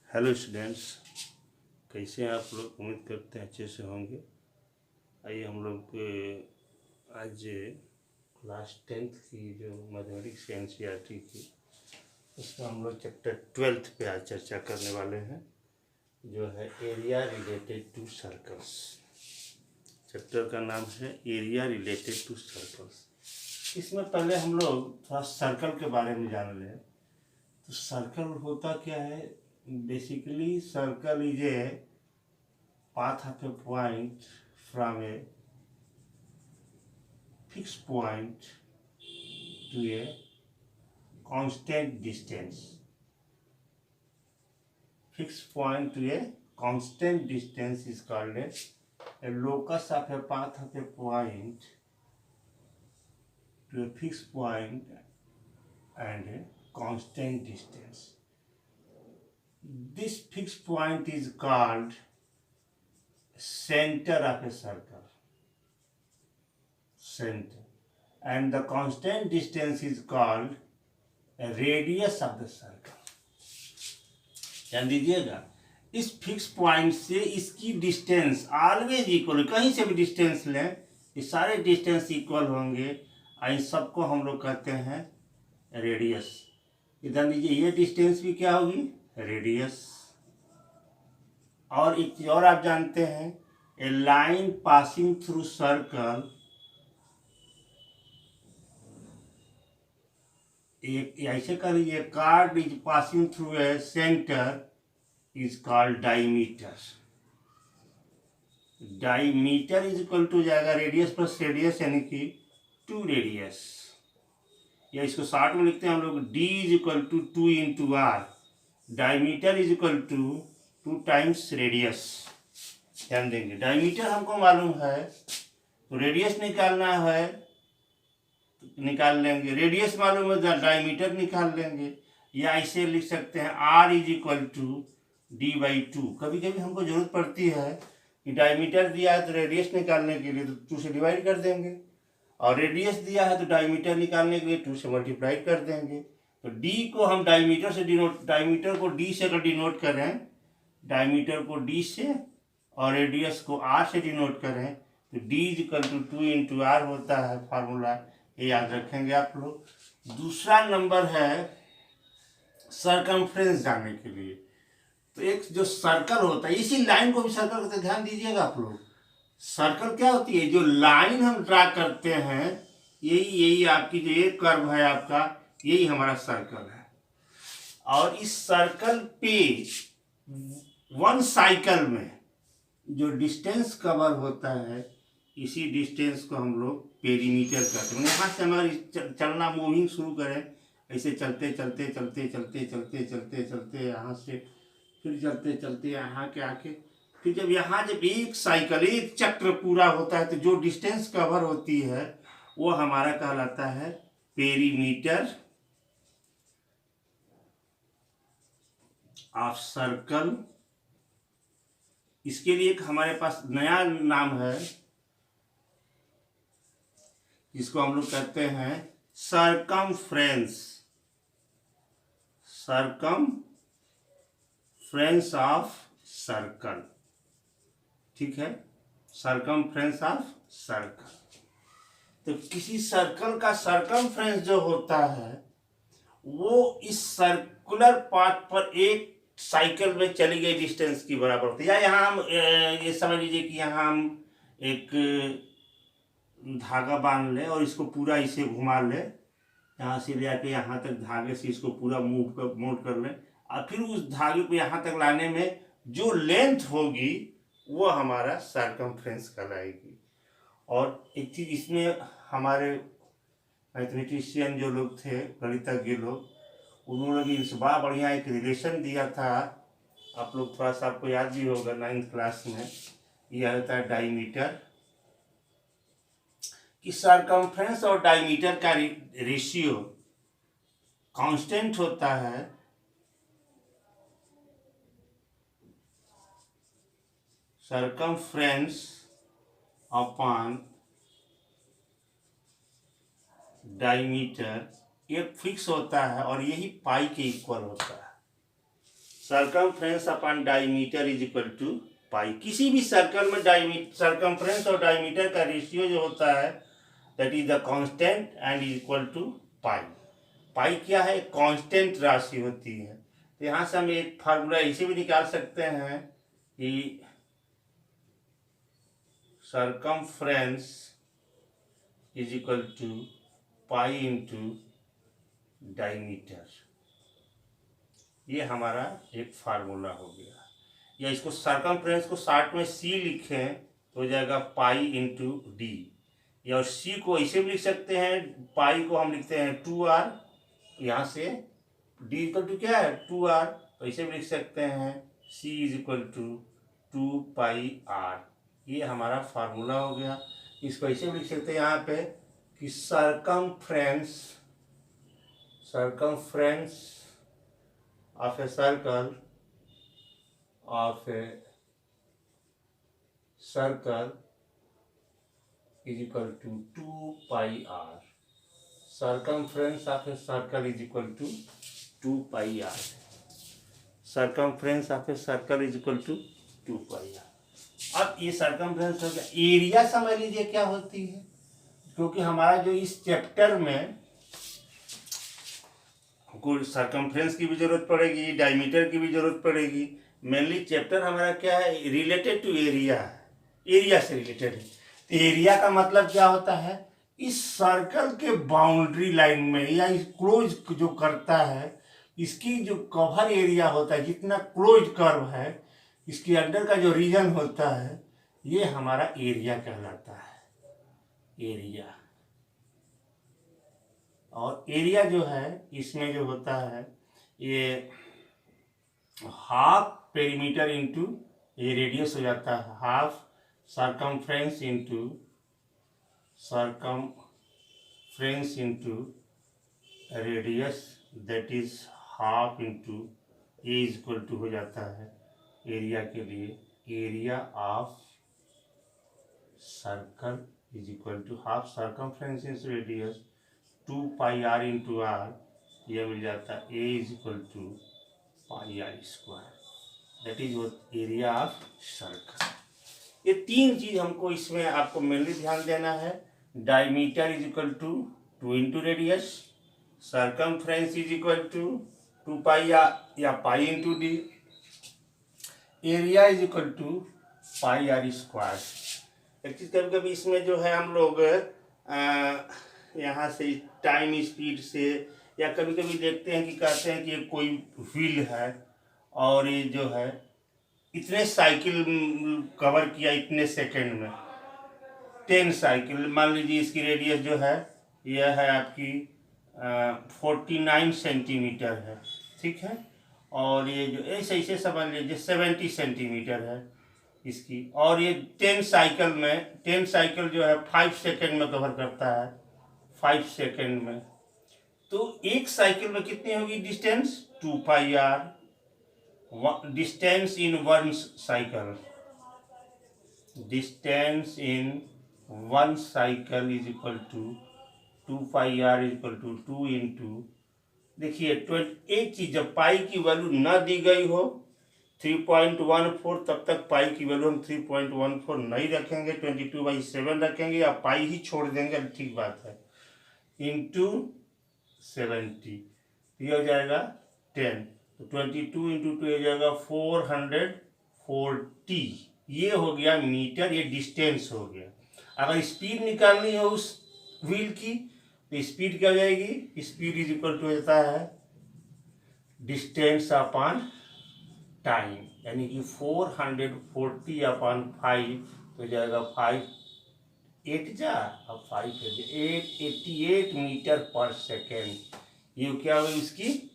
Hello students, कैसे हैं आप लोग। उम्मीद करते हैं अच्छे से होंगे। आइए हम लोग आज क्लास 10th की जो मैथमेटिक्स एनसीईआरटी की, उसमें हम लोग चैप्टर 12th पे आज चर्चा करने वाले हैं, जो है area related to circles. Chapter का नाम है एरिया रिलेटेड टू सर्कल्स। इसमें पहले हम लोग थोड़ा सर्कल के बारे में जान लें। तो सर्कल होता क्या है? Basically, circle is a path of a point from a fixed point to a constant distance. Fixed point to a constant distance is called a locus of a path of a point to a fixed point and a constant distance. This fixed point is called center of a circle, center, and the constant distance is called a radius of the circle. ध्यान दीजिएगा, इस fix point से इसकी distance always equal, कहीं से भी distance लें, ये सारे डिस्टेंस इक्वल होंगे। इन सबको हम लोग कहते हैं रेडियस। ध्यान दीजिए, ये डिस्टेंस भी क्या होगी? रेडियस। और एक चीज और आप जानते हैं, a line passing through circle, एक ऐसे कर लीजिए, chord is passing through a centre is called diameter. Diameter is equal to जाएगा रेडियस प्लस रेडियस, यानी कि 2 रेडियस, या इसको शॉर्ट में लिखते हैं हम लोग, d is equal to 2 into R. Diameter is equal to 2 times radius. ध्यान देंगे, डायमीटर हमको मालूम है तो रेडियस निकालना है तो निकाल लेंगे, रेडियस मालूम है डायमीटर निकाल लेंगे। या ऐसे लिख सकते हैं r is equal to d/2। कभी कभी हमको जरूरत पड़ती है कि डायमीटर दिया है तो रेडियस निकालने के लिए तो 2 से डिवाइड कर देंगे, और रेडियस दिया है तो डायमीटर निकालने के लिए 2 से मल्टीप्लाई कर देंगे। तो d को हम डायमीटर से डिनोट, डायमीटर को d से अगर डिनोट करें, डायमीटर को d से और रेडियस को r से डिनोट करें तो d is equal to 2 into R होता है फार्मूला, ये याद रखेंगे आप लोग। दूसरा नंबर है सरकमफ्रेंस जानने के लिए। तो एक जो सर्कल होता है, इसी लाइन को भी सर्कल कहते हैं, ध्यान दीजिएगा आप लोग। सर्कल क्या होती है? जो लाइन हम ड्रा करते हैं, यही आपकी जो एक कर्व है आपका, यही हमारा सर्कल है। और इस सर्कल पे 1 साइकिल में जो डिस्टेंस कवर होता है, इसी डिस्टेंस को हम लोग पेरीमीटर कहते हैं। यहाँ से हमारी चलना, मूविंग शुरू करें, ऐसे चलते चलते चलते चलते चलते चलते चलते यहाँ से फिर चलते चलते यहाँ के आके, फिर जब यहाँ जब एक साइकिल, एक चक्र पूरा होता है तो जो डिस्टेंस कवर होती है वो हमारा कहलाता है पेरीमीटर ऑफ सर्कल। इसके लिए एक हमारे पास नया नाम है, इसको हम लोग कहते हैं सरकमफ्रेंस, सरकमफ्रेंस ऑफ सर्कल। ठीक है, सरकमफ्रेंस ऑफ सर्कल। तो किसी सर्कल का सरकमफ्रेंस जो होता है वो इस सर्कुलर पाथ पर एक साइकिल में चली गई डिस्टेंस की बराबर होती है। या यहाँ हम ये समझ लीजिए कि यहाँ हम एक धागा बांध ले और इसको पूरा इसे घुमा ले, यहाँ से ले आके यहाँ तक धागे से इसको पूरा मोड़ कर ले, और फिर उस धागे को यहाँ तक लाने में जो लेंथ होगी वो हमारा सर्कमफ्रेंस कहलाएगी। और एक चीज इसमें हमारे मैथमेटिशियन जो लोग थे, गणितज्ञ लोग, उन्होंने भी इस बड़ा बढ़िया एक रिलेशन दिया था। आप लोग थोड़ा सा, आपको याद भी होगा 9th क्लास में, यह होता है डायमीटर, कि सर्कमफ्रेंस और डायमीटर का रेशियो कांस्टेंट होता है सर्कमफ्रेंस अपॉन डायमीटर, एक फिक्स होता है और यही पाई के इक्वल होता है। Circumference upon diameter is equal to pi. किसी भी सर्कल में सर्कमफ्रेंस और डायमीटर का रेशियो जो होता है that is the constant and is equal to pi. Pi क्या है? कांस्टेंट राशि होती है। तो यहाँ से हम एक फार्मूला इसे भी निकाल सकते हैं कि circumference is equal to pi into diameter. ये हमारा एक फार्मूला हो गया। या इसको सर्कमफ्रेंस को शॉर्ट में सी लिखें तो हो जाएगा पाई इंटू डी। या और सी को ऐसे भी लिख सकते हैं, पाई को हम लिखते हैं 2r, यहाँ से डी इक्वल टू क्या है 2r, तो ऐसे भी लिख सकते हैं C is equal to 2 pi R. ये हमारा फार्मूला हो गया। इसको ऐसे भी लिख सकते हैं यहाँ पे कि circumference of a circle is equal to 2 pi r. Circumference of a circle is equal to 2 pi r. Circumference of a circle is equal to 2 pi r. अब ये सर्कमफ्रेंस हो गया। एरिया समझ लीजिए क्या होती है, क्योंकि हमारा जो इस चैप्टर में हमको सर्कमफ्रेंस की भी जरूरत पड़ेगी, डायमीटर की भी जरूरत पड़ेगी। मेनली चैप्टर हमारा क्या है, रिलेटेड टू एरिया है, एरिया से रिलेटेड है। तो एरिया का मतलब क्या होता है, इस सर्कल के बाउंड्री लाइन में या इस क्लोज जो करता है, इसकी जो कवर एरिया होता है, जितना क्लोज कर्व है, इसके अंदर का जो रीजन होता है, ये हमारा एरिया कहलाता है। एरिया और एरिया जो है इसमें जो होता है ये हाफ पेरीमीटर इंटू ये रेडियस हो जाता है, half circumference into radius, that is half into A is equal to हो जाता है एरिया के लिए area of circle is equal to half circumference into radius 2 pi R into R, यह मिल जाता है A is equal to pi R square, that is what area of circle. ये तीन चीज हमको इसमें आपको मेनली ध्यान देना है। Diameter is equal to 2 into radius, circumference is equal to 2 pi R या pi into D, area is equal to pi R square. एक चीज कभी कभी इसमें जो है हम लोग यहाँ से टाइम स्पीड से या कभी कभी देखते हैं कि कहते हैं कि कोई व्हील है और ये जो है इतने साइकिल कवर किया इतने सेकंड में, 10 साइकिल, मान लीजिए इसकी रेडियस जो है यह है आपकी 49 सेंटीमीटर है, ठीक है, और ये जो ऐसे समझ लीजिए 70 सेंटीमीटर है इसकी, और ये 10 साइकिल जो है 5 सेकंड में कवर करता है, 5 सेकंड में। तो एक साइकिल में कितनी होगी distance 2 pi R, distance in one cycle, distance in one cycle is equal to 2 pi R is equal to 2 into, देखिए एक चीज, जब पाई की वैल्यू ना दी गई हो 3.14, तब तक पाई की वैल्यू हम 3.14 नहीं रखेंगे, 22/7 रखेंगे या पाई ही छोड़ देंगे, ठीक बात है, इंटू 70, ये हो जाएगा 10, तो 22 इंटू 2 हो जाएगा 440, ये हो गया मीटर, ये डिस्टेंस हो गया। अगर स्पीड निकालनी है उस व्हील की तो स्पीड क्या हो जाएगी, स्पीड इज इक्वल टू होता है डिस्टेंस अपॉन टाइम, यानी कि 440 अपॉन 5 तो जाएगा 5 8 जा, अब 5 888 मीटर पर सेकेंड, ये क्या होगी इसकी,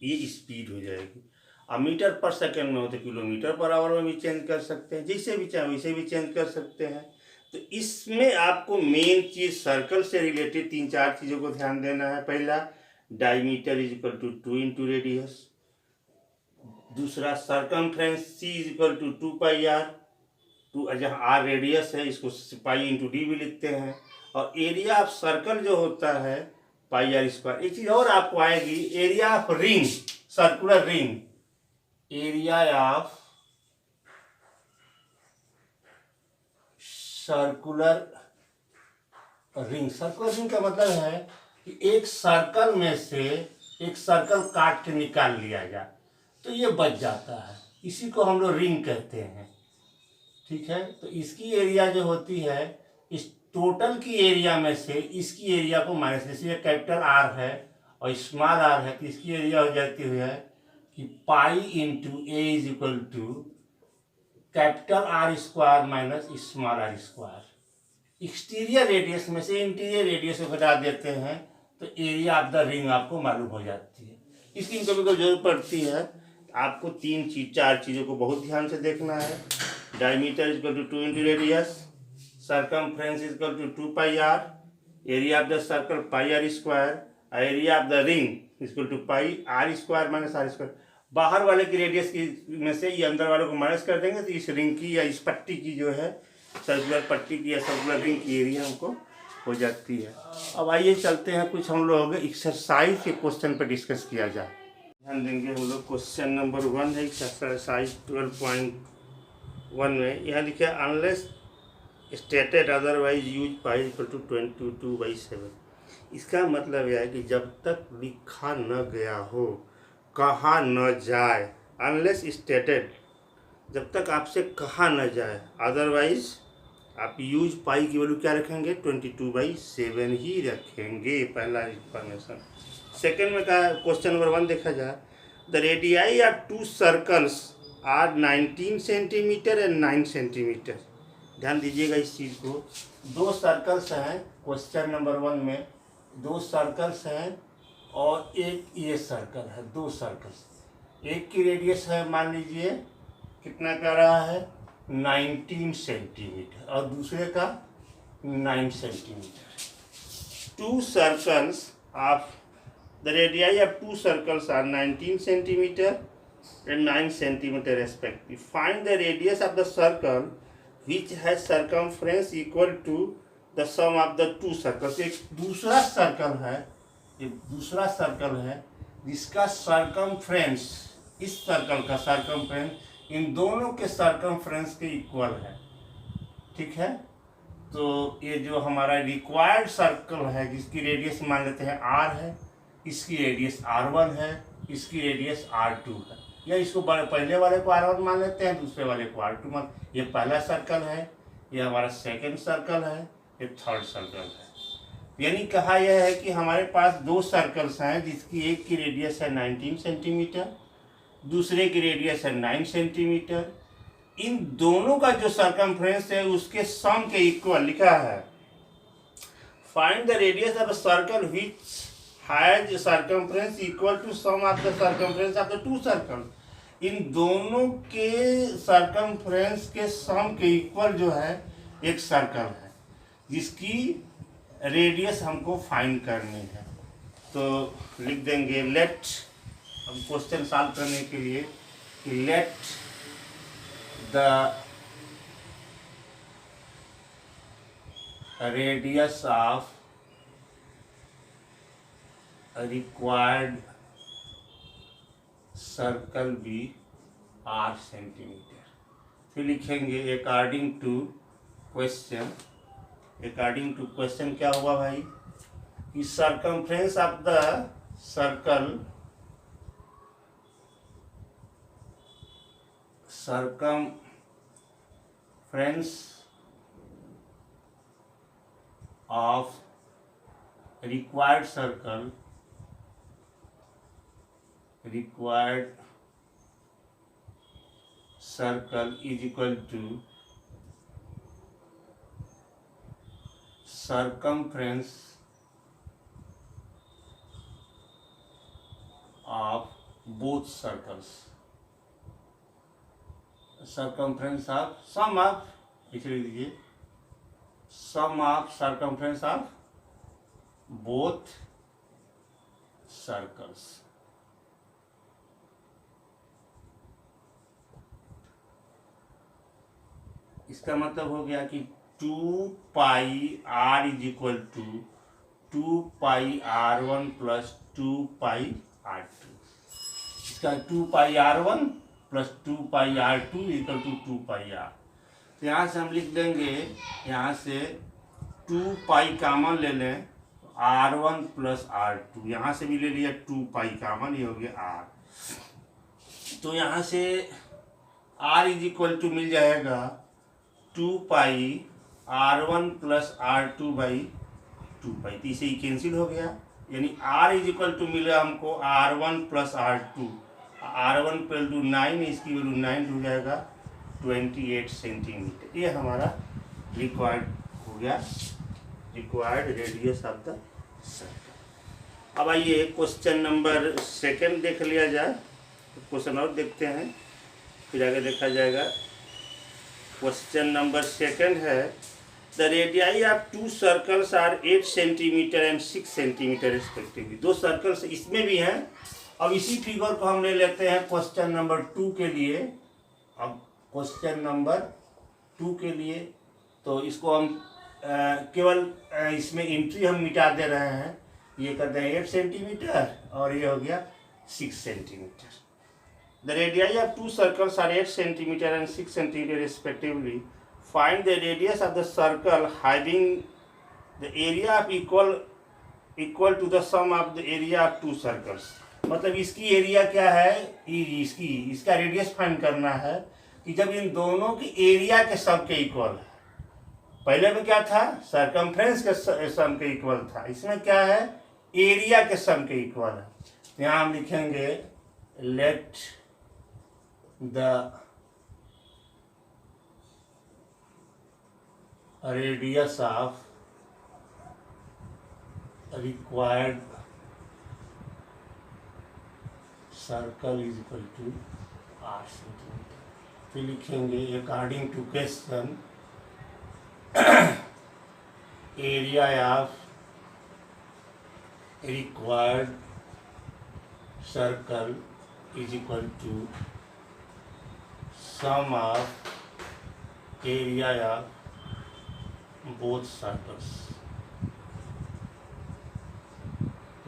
ये स्पीड हो जाएगी। अब मीटर पर सेकेंड में हो तो किलोमीटर पर आवर में भी चेंज कर सकते हैं, जैसे भी चाहे वैसे भी चेंज कर सकते हैं। तो इसमें आपको मेन चीज सर्कल से रिलेटेड 3-4 चीज़ों को ध्यान देना है। पहला, diameter is equal to 2 into radius, दूसरा circumference C is equal to 2 pi R, जहाँ आर रेडियस है इसको पाई इंटू डी भी लिखते हैं, और एरिया ऑफ सर्कल जो होता है पाई आर स्क्वायर। एक चीज़ और आपको आएगी, area of ring, circular ring, area of circular ring. Circular ring का मतलब है कि एक सर्कल में से एक सर्कल काट के निकाल लिया जाए तो ये बच जाता है, इसी को हम लोग रिंग कहते हैं। ठीक है, तो इसकी एरिया जो होती है इस टोटल की एरिया में से इसकी एरिया को माइनस, जैसे कैपिटल आर है और स्मॉल आर है तो इसकी एरिया हो जाती है कि pi into A is equal to capital R square minus small R square. Exterior radius में से इंटीरियर रेडियस को घटा देते हैं तो एरिया ऑफ द रिंग आपको मालूम हो जाती है। इसकी कभी कभी जरूरत पड़ती है, आपको चार चीज़ों को बहुत ध्यान से देखना है। Diameter is equal to 2 into radius, circumference is equal to 2 pi R, area of the circle pi R square, area of the ring is equal to pi R square minus R square. बाहर वाले की radius की में से ये अंदर वाले को माइनस कर देंगे तो इस रिंग की या इस पट्टी की जो है सर्कुलर पट्टी की या सर्कुलर रिंग की एरिया हमको हो जाती है। अब आइए चलते हैं कुछ हम लोग एक्सरसाइज के क्वेश्चन पर डिस्कस किया जाए। ध्यान देंगे हम लोग क्वेश्चन नंबर 1 है एक्सरसाइज 12.1 में। यहाँ लिखा है unless stated otherwise use pi equal to 22/7। इसका मतलब यह है कि जब तक लिखा न गया हो, कहा न जाए, अनलेस स्टेटेड जब तक आपसे कहा न जाए, अदरवाइज आप यूज पाई की वैल्यू क्या रखेंगे 22/7 ही रखेंगे। पहला इंफॉर्मेशन। सेकेंड में कहा क्वेश्चन नंबर 1 देखा जाए, the radii of 2 circles are 19 centimetre and 9 centimetre. ध्यान दीजिएगा इस चीज़ को। 2 सर्कल्स हैं क्वेश्चन नंबर 1 में, 2 सर्कल्स हैं और एक ये सर्कल है। 2 सर्कल्स, एक की रेडियस है मान लीजिए कितना कर रहा है 19 सेंटीमीटर और दूसरे का 9 centimetre. 2 circles of the radii of 2 circles are 19 centimetre and 9 centimeter respectively. Find the radius of the circle which has circumference equal to the sum of the 2 circles. एक दूसरा सर्कल है, एक दूसरा सर्कल है जिसका सर्कमफ्रेंस, इस circle का circumference इन दोनों के सर्कमफ्रेंस के इक्वल है। ठीक है, तो ये जो हमारा रिक्वायर्ड सर्कल है जिसकी रेडियस मान लेते हैं r है, इसकी रेडियस r1 है, इसकी रेडियस r2 है, या इसको पहले वाले को r1 मान लेते हैं, दूसरे वाले को r2 मान। ये पहला सर्कल है, ये हमारा सेकंड सर्कल है, ये थर्ड सर्कल है। यानी कहा यह है कि हमारे पास 2 सर्कल्स हैं जिसकी एक की रेडियस है 19 सेंटीमीटर, दूसरे की रेडियस है 9 सेंटीमीटर। इन दोनों का जो सर्कमफ्रेंस है उसके सम के इक्वल लिखा है। Find the radius of a circle which has circumference equal to sum of the सर्कमफ्रेंस ऑफ द 2 सर्कल। इन दोनों के सर्कमफ्रेंस के सम के इक्वल जो है एक सर्कल है जिसकी रेडियस हमको फाइंड करनी है। तो लिख देंगे लेट, अब क्वेश्चन सॉल्व करने के लिए कि let the radius of required circle be r centimetre. फिर लिखेंगे according to question. According to question क्या हुआ भाई कि circumference of the circle, circumference of required circle, required circle is equal to circumference of both circles, circumference of sum of, इसलिए लीजिए sum of circumference of both circles। इसका मतलब हो गया कि 2 pi r is equal to 2 पाई r1 plus 2 pi r2। इसका 2πr1 plus 2πr2 equal to 2πr। तो यहाँ से हम लिख देंगे, यहाँ से 2π कामन ले लें, r1 प्लस r2, यहाँ से भी ले लिया 2π कामन, ये हो गया r। तो यहाँ से r इज इक्वल टू मिल जाएगा 2πr1 प्लस r2 बाई 2π। तो इसे ही कैंसिल हो गया, यानी r इज इक्वल टू मिला हमको r1 plus r2, r1 equal to 9, इसकी वैल्यू 9 हो जाएगा 28 सेंटीमीटर। ये हमारा रिक्वायर्ड हो गया, required radius of the circle. अब आइए क्वेश्चन नंबर 2 देख लिया जाए। क्वेश्चन और देखते हैं, फिर आगे देखा जाएगा। क्वेश्चन नंबर 2 है, the radii of 2 circles are 8 centimetre and 6 centimetre respectively. 2 circles इसमें भी हैं। अब इसी फिगर को हम ले लेते हैं क्वेश्चन नंबर 2 के लिए। अब क्वेश्चन नंबर 2 के लिए तो इसको हम केवल इसमें एंट्री हम मिटा दे रहे हैं। ये कर दें 8 सेंटीमीटर और ये हो गया 6 centimetre. The radii of 2 circles are 8 centimetre and 6 centimetre respectively. Find the radius of the circle having the area of equal to the sum of the area of 2 circles। मतलब इसकी एरिया क्या है, इसका radius find करना है कि जब इन दोनों की एरिया के सम के इक्वल है। पहले में क्या था, सर्कमफ्रेंस के सम के इक्वल था, इसमें क्या है, एरिया के सम के इक्वल है। यहाँ हम लिखेंगे let the radius of required circle is equal to r centimetre. फिर लिखेंगे according to question area of required circle is equal to sum of area of both circles.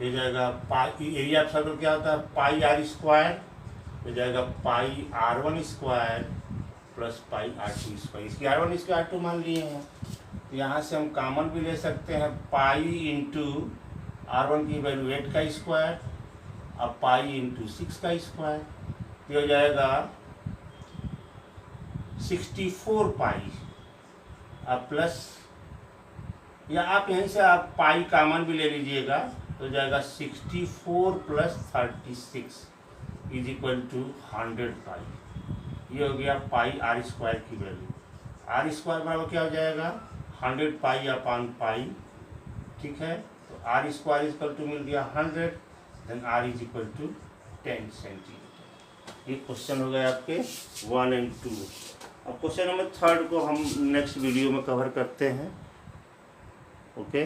हो जाएगा पाई, एरिया ऑफ सर्कल क्या होता है, पाई आर स्क्वायर, हो जाएगा पाई r1 square plus pi r2 square. इसकी r1 इसकी r2 मान लिए हैं, तो यहाँ से हम कॉमन भी ले सकते हैं, पाई इंटू r1 की वैल्यू 8 का स्क्वायर और पाई इंटू 6 का स्क्वायर। ये हो जाएगा 64 पाई अब प्लस, या आप यहीं से आप पाई कामन भी ले लीजिएगा, तो जाएगा 64 प्लस 36 इज इक्वल टू 100 पाई। ये हो गया पाई आर स्क्वायर की वैल्यू। आर स्क्वायर बराबर क्या हो जाएगा, 100 पाई अपॉन पाई, ठीक है। तो R square is equal to मिल गया 100, then R is equal to 10 centimetre. ये क्वेश्चन हो गए आपके 1 और 2। अब क्वेश्चन नंबर 3 को हम नेक्स्ट वीडियो में कवर करते हैं। ओके।